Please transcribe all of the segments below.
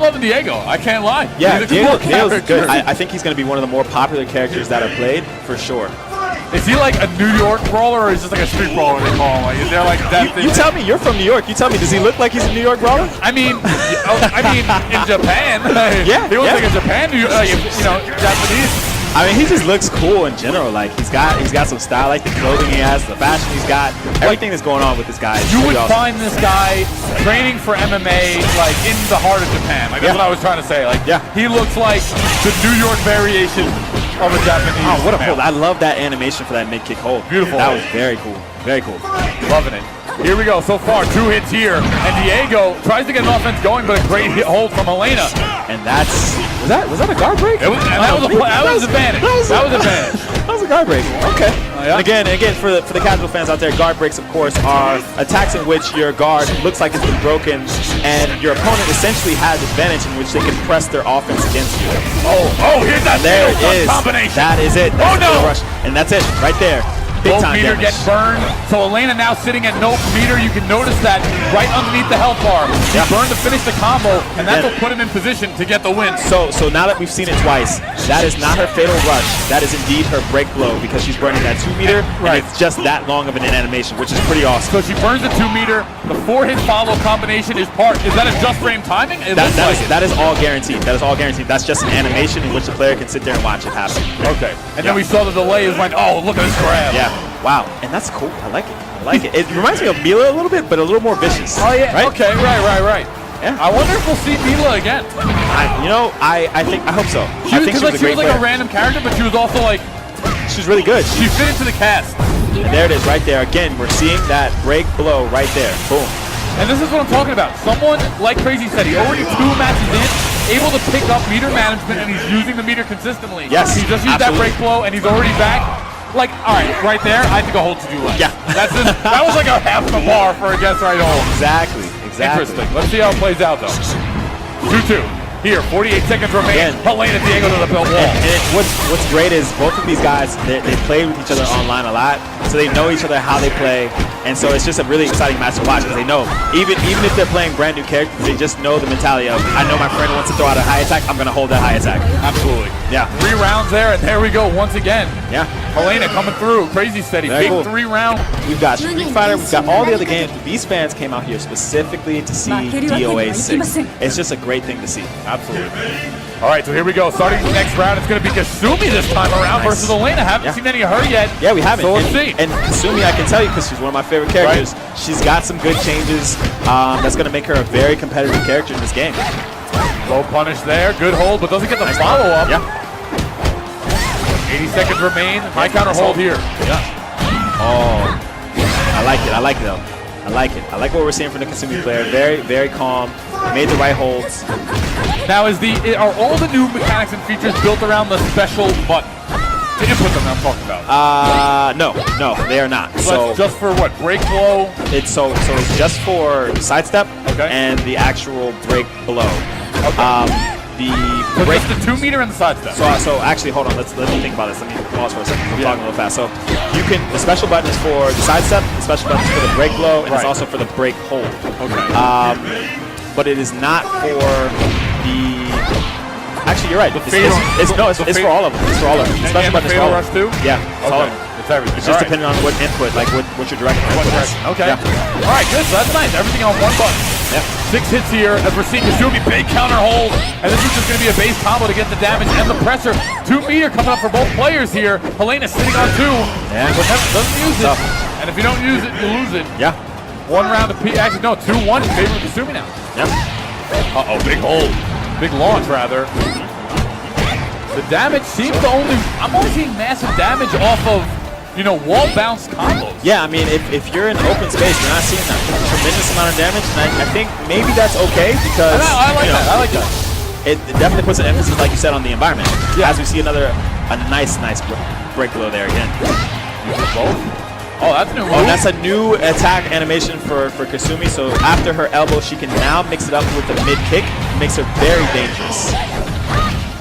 loving Diego. I can't lie. Yeah, He's a cool Diego's good. character. I think he's going to be one of the more popular characters that are played, for sure. Is he like a New York brawler, or is he just like a street brawler they call him? Like, is there like that thing? You tell me, you're from New York. You tell me, does he look like he's a New York brawler? I mean, in Japan. Yeah, he looks yeah. like a Japan, you know, Japanese. I mean, he just looks cool in general. Like he's got some style, like the clothing he has, the fashion he's got, everything that's going on with this guy. You would find this guy training for MMA like in the heart of Japan. Like that's what I was trying to say. Like he looks like the New York variation of a Japanese. Oh, what a man. hold! I love that animation for that mid kick hold. Beautiful. That was very cool. Very cool. Loving it. Here we go. So far, 2 hits here, and Diego tries to get an offense going, but a great hit hold from Elena. And that's was that a guard break? That was advantage. That was advantage. That was a guard break. Okay. Yeah. And again, for the casual fans out there, guard breaks, of course, are attacks in which your guard looks like it's been broken, and your opponent essentially has advantage in which they can press their offense against you. Oh, here's that There it is. combination. That is it. Oh, That's no. the rush. And that's it, right there. Big Both time meter damage. get burned. So Elena now sitting at no meter. You can notice that right underneath the health bar. He burned to finish the combo, and that's what put him in position to get the win. So now that we've seen it twice, that is not her fatal rush. That is indeed her break blow because she's burning that 2 meter, and it's just that long of an animation, which is pretty awesome. So she burns the 2 meter. The 4-hit follow combination is is that a just frame timing? That is all guaranteed. That is all guaranteed. That's just an animation in which the player can sit there and watch it happen. Okay. And then we saw the delay is like, oh, look at this grab. Yeah. Wow. And that's cool. I like it. I like it. It reminds me of Mila a little bit, but a little more vicious. Oh, yeah. Right? Okay. Right. Yeah. I wonder if we'll see Mila again. I hope so. She I think was like player. a random character, but she was also like, she's really good. she fit into the cast. And there it is right there. Again, we're seeing that break blow right there. Boom. And this is what I'm talking about. Someone, like Crazy said, he already 2 matches in, able to pick up meter management, and he's using the meter consistently. Yes, He just used that break blow, and he's already back. Like, all right, right there, I think a hold to do less. Yeah. That was like a half the bar for a guess right hold. Exactly. Interesting. Let's see how it plays out, though. 2-2. Here, 48 seconds remain. Helena Diego to the belt wall. And what's great is both of these guys, they play with each other online a lot, so they know each other, how they play, and so it's just a really exciting match to watch because they know, even if they're playing brand new characters, they just know the mentality of, I know my friend wants to throw out a high attack, I'm going to hold that high attack. Absolutely. Yeah. 3 rounds there, and there we go once again. Yeah. Helena coming through, crazy steady. Very Big cool. 3-round. We've got Street Fighter, we've got all the other games, but these fans came out here specifically to see DOA 6. It's just a great thing to see. Absolutely. All right, so here we go. Starting the next round, it's going to be Kasumi this time around versus Elena. Haven't seen any of her yet. Yeah, we haven't. So let's see. And Kasumi, I can tell you, because she's one of my favorite characters, she's got some good changes that's going to make her a very competitive character in this game. Low punish there. Good hold, but doesn't get the follow-up. Yeah. 80 seconds remain. High counter hold here. Yeah. Oh, I like it. I like it, though. I like it. I like what we're seeing from the Kasumi player. Very, very calm. Made the right holds. Now, are all the new mechanics and features built around the special button? The input them I'm talking about. No, they are not. So just for what? Break blow? It's it's just for sidestep and the actual break blow. Okay. The break, just the 2 meter and the sidestep. So actually, hold on. Let me think about this. Let me pause for a second. I'm talking a little fast. So the special button is for the sidestep. The special button is for the break blow, and it's also for the break hold. Okay. But it is not for the. Actually, you're right. It's for all of them. It's for all of them. The special button is for all of them. Too? Yeah. It's all of them. It's everything. It's just depending on what input, like what you're directing. Okay. Yeah. All right, good. So that's nice. Everything on one button. Yeah. 6 hits here as we're seeing Kasumi, big counter hold, and this is just going to be a base combo to get the damage and the pressure. 2 meter coming up for both players here. Helena sitting on 2, but doesn't use it. And if you don't use it, you lose it. Yeah. 1 round of actually no, 2-1 in favor of Kasumi now. Yep. Uh-oh, big hold. Big launch, rather. The damage seems to I'm only seeing massive damage off of, wall bounce combos. Yeah, I mean, if you're in open space, you're not seeing that tremendous amount of damage, and I think maybe that's okay because I like that. I like that. It definitely puts an emphasis, like you said, on the environment. Yeah. As we see a nice break blow there again. Both. Oh, that's new. Oh, that's a new attack animation for Kasumi. So after her elbow, she can now mix it up with the mid kick. It makes her very dangerous.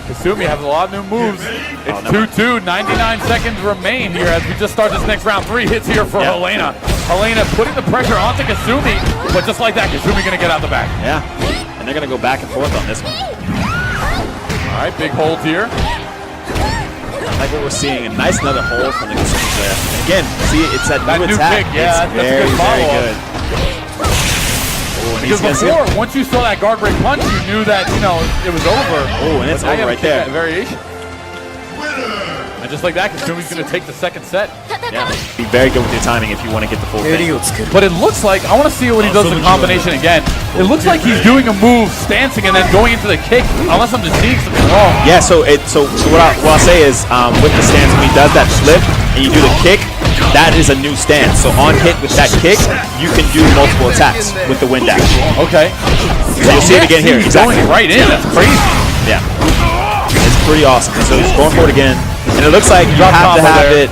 Kasumi has a lot of new moves. It's 2-2, 99 seconds remain here as we just start this next round. 3 hits here for Helena. Helena putting the pressure onto Kasumi, but just like that, Kasumi gonna get out the back. Yeah. And and they're going to go back and forth on this one. All right, big hold here. I like what we're seeing. A nice another hold from the Kasumis there. And again, see, it's that new new attack. kick, yeah, it's that's a good very follow-up. good. Oh, and he's Because gonna before, once you saw that guard break punch, you knew that, you know, it was over. Oh, and it's But now you over have to right kick there. that variation. And just like that, Kasumi's going to take the second set. Yeah, be very good with your timing if you want to get the full thing. But it looks like, I want to see what he does the combination again. It looks like he's doing a move, stancing, and then going into the kick, unless I'm just seeing something wrong. Yeah, so what I'll say is with the stance, when he does that flip and you do the kick, that is a new stance. So on hit with that kick, you can do multiple attacks with the wind dash. Okay. So you'll see it again here. He's Exactly. going right in. That's crazy. Yeah. It's pretty awesome. And so he's going for it again. And it looks like you Drop have to combo have there. it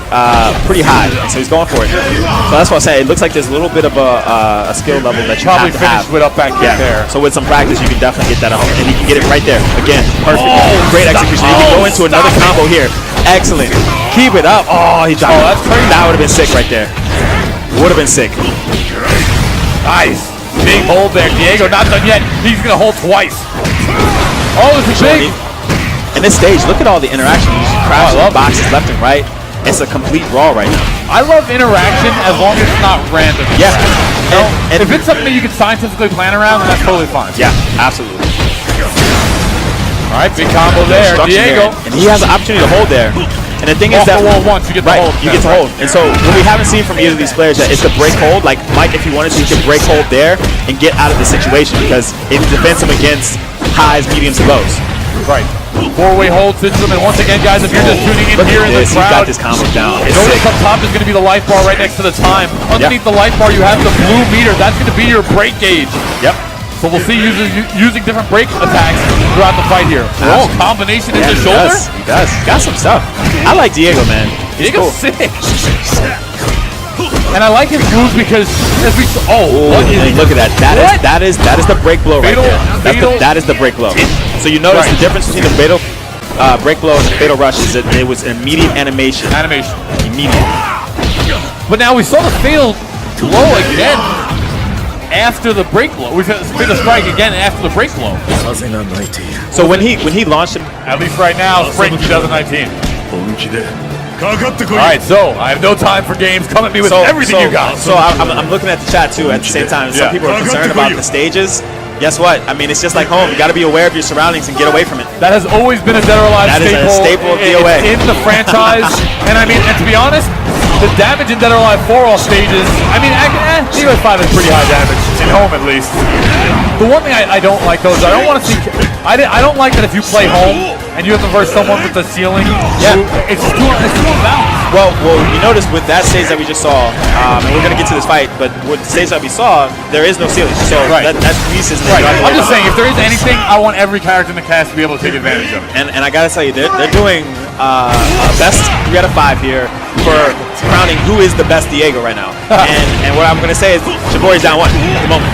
pretty high. And so he's going for it. So that's what I'm saying. It looks like there's a little bit of a skill level that you Probably have to have. finished with up back kick there. So with some practice, you can definitely get that at home. And you can get it right there. Again, perfect. Oh, Great execution. You can go into another stop combo here. Excellent. Keep it up. Oh, he dropped it. that's crazy. That would have been sick right there. Would have been sick. Nice. Big hold there. Diego not done yet. He's going to hold twice. Oh, this is big. In this stage, look at all the interaction. You just crash I love boxes left and right. It's a complete raw right now. I love interaction as long as it's not random. Yeah. You know, And if it's something that you can scientifically plan around, then that's totally fine. yeah, absolutely. All right, big combo there. Structure Diego. there. And he has the opportunity to hold there. And the thing is Off that the wall once, you get the right, hold. you get to hold. And so what we haven't seen from either of these players is the break hold. Like Mike, if he wanted to, he could break hold there and get out of the situation because it defends him against highs, mediums, and lows. Right. Four-way hold system. And once again, guys, if you're just tuning in Look here at in the this. He's crowd, got this combo down. It's notice sick. up top is going to be the life bar right next to the time. Underneath the life bar, you have the blue meter. That's going to be your break gauge. Yep. So we'll see using different break attacks throughout the fight here. Oh, combination in the shoulder. He does. He got some stuff. I like Diego, man. He's Diego's cool. sick. And I like his moves because as we Oh, and look at that. That is the break blow Fatal- right there. That is the break blow. So you notice the difference between the fatal break blow and the fatal rush is that it was immediate animation. Immediate. But now we saw the fatal blow again after the break blow. We've had the fatal strike again after the break blow. So when he launched him, At least right now, spring 2019. All right, so I have no time for games. Come at me with everything you got. So I'm looking at the chat too at the same time. Some people are concerned about the stages. Guess what? I mean, it's just like home. You got to be aware of your surroundings and get away from it. That has always been a Dead or Alive That is a staple of It's DOA. in the franchise. And I mean, and to be honest, the damage in Dead or Alive 4 all stages, I mean, DOA 5 is pretty high damage, in home at least. The one thing I don't like though is I don't want to see, I don't like that if you play home and you have to verse someone with the ceiling, it's too unbalanced. Well, you notice with that stage that we just saw, and we're gonna get to this fight, but with the stage that we saw, there is no ceiling. So that piece is right. I'm just saying, if there is anything, I want every character in the cast to be able to take advantage of it. And I gotta tell you, they're doing a best 3 out of 5 here for crowning who is the best Diego right now. and what I'm gonna say is Shibori's down 1 at the moment.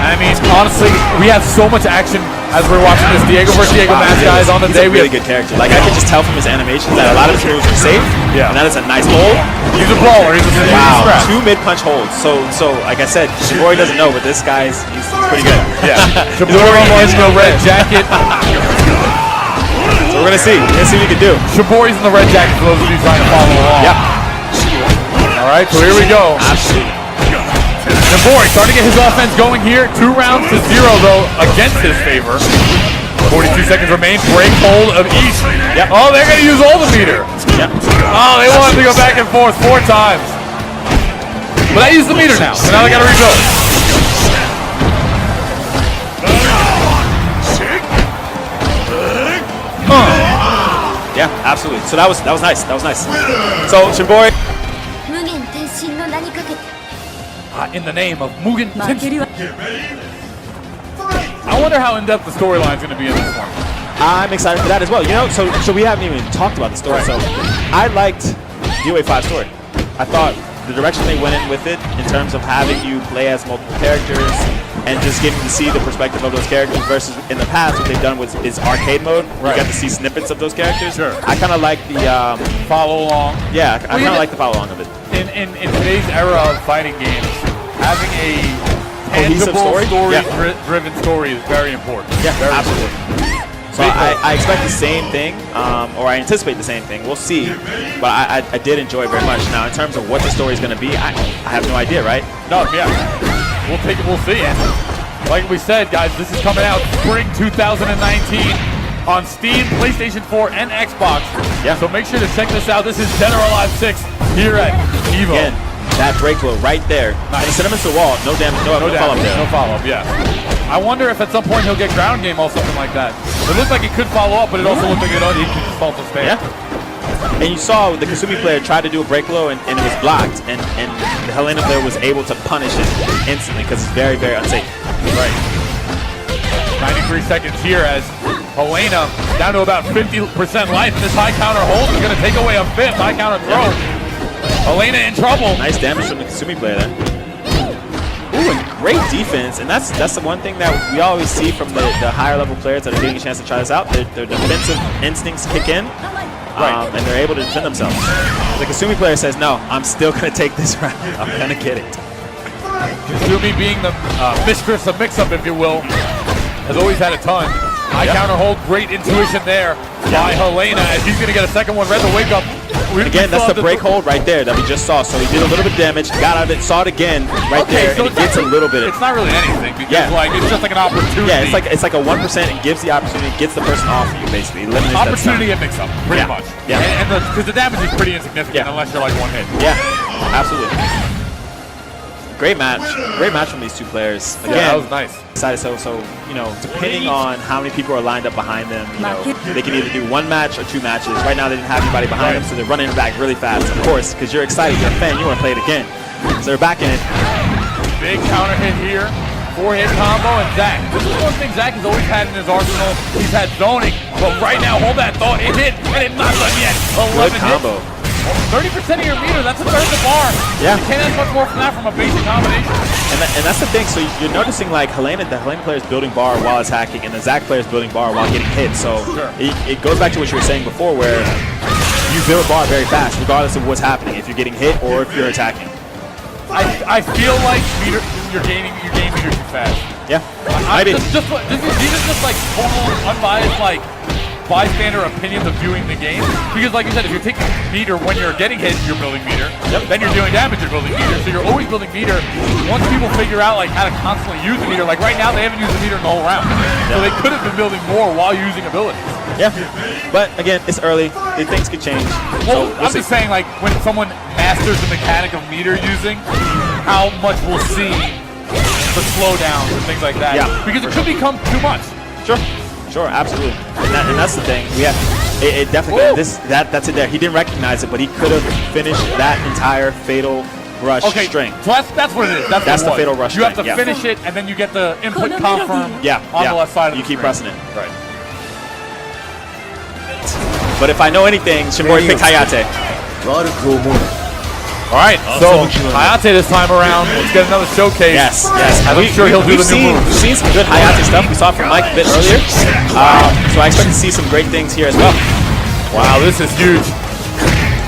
I mean, honestly, we have so much action as we're watching this Diego versus Diego match, guys, on the He's day. a really good character. Like, I can just tell from his animations that a lot of his moves are safe. Yeah. And that is a nice hold. He's a brawler. He's a Wow. scrap. 2 mid-punch holds. So like I said, Shibori doesn't know, but this guy's he's pretty good. Yeah. Shibori in the red jacket. So we're gonna see. We're gonna see what he can do. Shibori's in the red jacket for those of you trying to follow along. Yep. All right, so here we go. Absolutely. Shibori starting to get his offense going here. 2 rounds to 0, though, against his favor. 42 seconds remain. Break hold of each. Yep. Oh, they're going to use all the meter. Yep. Oh, they wanted to go back and forth 4 times. But I use the meter now, so now they got to rebuild. Yeah, absolutely. So that was nice. That was nice. So Shibori. In the name of Mugen Tenshin. I wonder how in-depth the storyline's going to be in this one. I'm excited for that as well. You know, so we haven't even talked about the story. So I liked DOA 5 story. I thought the direction they went in with it, in terms of having you play as multiple characters and just getting to see the perspective of those characters versus in the past what they've done is arcade mode. You got to see snippets of those characters. Sure. I kind of like the Follow along. yeah. I kind of like the follow along of it. In today's era of fighting games, having a cohesive story. Driven story is very important. Yeah, very absolutely. So I expect the same thing, or I anticipate the same thing. We'll see, but I did enjoy it very much. Now, in terms of what the story is going to be, I have no idea, right? No, yeah. We'll take it. We'll see. Like we said, guys, this is coming out spring 2019 on Steam, PlayStation 4, and Xbox. Yeah. So make sure to check this out. This is Dead or Alive 6 here at EVO. Again, that Breaklow right there. Nice. And send him into the wall. No damage. No follow-up there. No follow-up, yeah. I wonder if at some point he'll get ground game or something like that. It looked like he could follow up, but it also looked like he could just fall to stand. Yeah. And you saw the Kasumi player try to do a break low and it was blocked, and the Helena player was able to punish it instantly because it's very, very unsafe. Right. 93 seconds here as Helena down to about 50% life. This high counter hold is going to take away a fifth. High counter throw. Helena in trouble. Nice damage from the Kasumi player there. Ooh, and great defense, and that's the one thing that we always see from the higher level players that are getting a chance to try this out. Their defensive instincts kick in, and they're able to defend themselves. The Kasumi player says, no, I'm still going to take this round. I'm going to get it. Kasumi being the mistress of mix-up, if you will, has always had a ton. High counter hold, great intuition there by Helena, as he's going to get a second one. Red the wake up. Again, that's the break hold right there that we just saw. So he did a little bit of damage, got out of it, saw it again right there, so and it gets a little bit. It's not really anything because it's just like an opportunity. Yeah, it's like a 1%. It gives the opportunity, gets the person off of you basically. Eliminates opportunity and mix up, pretty much. Yeah, and because the damage is pretty insignificant unless you're like one hit. Yeah, absolutely. Great match from these two players. Again, that was nice. So you know, depending on how many people are lined up behind them, you know, they can either do one match or two matches. Right now, they didn't have anybody behind them, so they're running it back really fast. Of course, because you're excited, you're a fan, you want to play it again. So they're back in it. Big counter hit here, 4-hit combo, and Zach. This is one thing Zach has always had in his arsenal. He's had zoning, but right now, hold that thought. It hit, and it's not done yet. 11 Good combo. 30% of your meter, that's a third of the bar. Yeah. You can't ask much more from that from a basic combination. And that's the thing, so you're noticing like the Helena player is building bar while attacking, and the Zach player is building bar while getting hit. So it goes back to what you were saying before, where you build bar very fast, regardless of what's happening, if you're getting hit or if you're attacking. I feel like you're gaining meter too fast. Yeah, maybe. These are just like total unbiased, like bystander opinions of viewing the game, because like you said, if you're taking meter when you're getting hit, you're building meter. Then you're doing damage, you're building meter. So you're always building meter. Once people figure out like how to constantly use the meter, like right now they haven't used the meter in the whole round, so they could have been building more while using abilities. Yeah, but again, it's early. Things could change. Well, I'm just saying, like when someone masters the mechanic of meter using, how much we'll see the slowdowns and things like that. Yeah, because it could become too much. Sure, absolutely, and that's the thing. We have it definitely. That's it. There, he didn't recognize it, but he could have finished that entire fatal rush string. So that's what it is. That's the fatal rush. You have to finish it, and then you get the input confirm. On the left side of the You keep pressing it. Right. But if I know anything, Shimbori picked Hayate. All right, so Hayate this time around. Let's get another showcase. Yes. I'm sure he'll do the new moves. We've seen some good Hayate stuff. We saw it from Mike a bit earlier. So I expect to see some great things here as well. Wow, this is huge.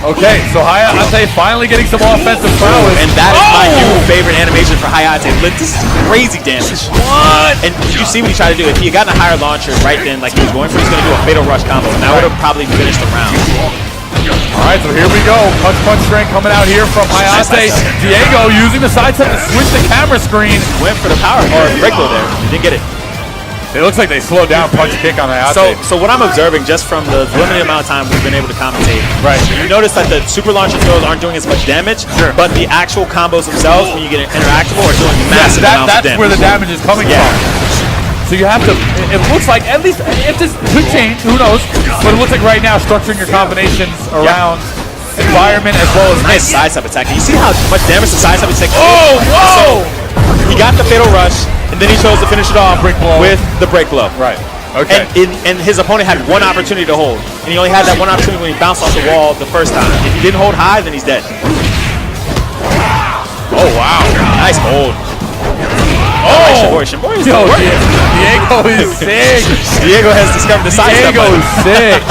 Okay, so Hayate finally getting some offensive prowess. And that is my new favorite animation for Hayate. This is crazy damage. What? And you see what he tried to do. If he had gotten a higher launcher right then, like he was going for, he's going to do a fatal rush combo. And that would have probably finished the round. All right, so here we go. Punch strength coming out here from Hayate. Diego using the side step to switch the camera screen. Went for the power or breaklow there. Didn't get it. It looks like they slowed down punch kick on Hayate. So what I'm observing just from the limited amount of time we've been able to commentate, you notice that the super launcher throws aren't doing as much damage, but the actual combos themselves, when you get interactable, are doing massive amounts of damage. That's where the damage is coming from. So you have to, it looks like, at least, if this could change, who knows, but it looks like right now structuring your combinations around environment as well as nice side-step attack. You see how much damage the side-step is taking? Oh, whoa! So he got the fatal rush, and then he chose to finish it off with the break blow. Right. Okay. And his opponent had one opportunity to hold, and he only had that one opportunity when he bounced off the wall the first time. If he didn't hold high, then he's dead. Oh, wow. Nice hold. Shimbori is Diego is sick. Diego has discovered the side step. Diego is sick.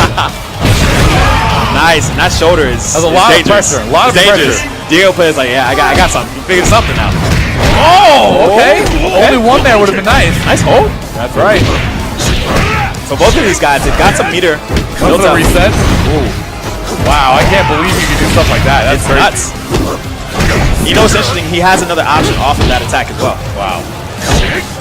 Nice, and that shoulder is That's a lot of dangerous. pressure, a lot of It's dangerous. pressure. Diego plays like, yeah, I got something. You figured something out. Oh, okay. Only one there would have been nice. Nice hold. That's right. So both of these guys, they've got some meter Comes built the up. reset. Ooh. Wow, I can't believe you can do stuff like that. That's It's crazy. nuts. You know what's interesting? He has another option off of that attack as well. Wow.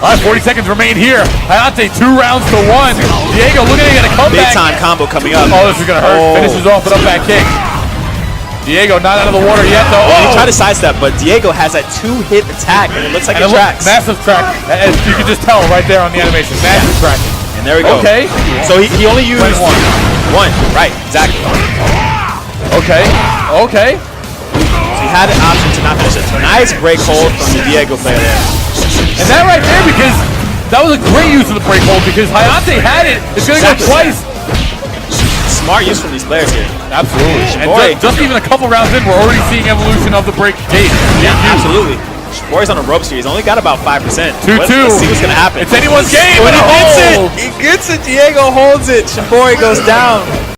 All right, 40 seconds remain here. Hayate 2 rounds to 1. Diego looking to get a Big comeback. time combo coming up. Oh, this is going to hurt. Oh. Finishes off with up back kick. Diego not out of the water yet, though. He Oh! tried to sidestep, but Diego has that 2-hit attack, and it looks like And it tracks. massive track. As you can just tell right there on the animation. Massive track. And there we go. Okay. So he only used Went one. one. Right, exactly. Okay. Okay. So he had an option to not finish it. Nice break hold from the Diego player there. And that right there, because that was a great use of the break hold, because Hayate had it. It's going to go Exactly. twice. Smart use from these players here. Absolutely. And Boy. just even a couple rounds in, we're already seeing evolution of the break gate. Yeah, absolutely. Boy's on the ropes here. He's only got about 5%. 2-2. Let's see what's going to happen. It's anyone's game. When and he a gets hold. it, he gets it. Diego holds it. Shibori goes down.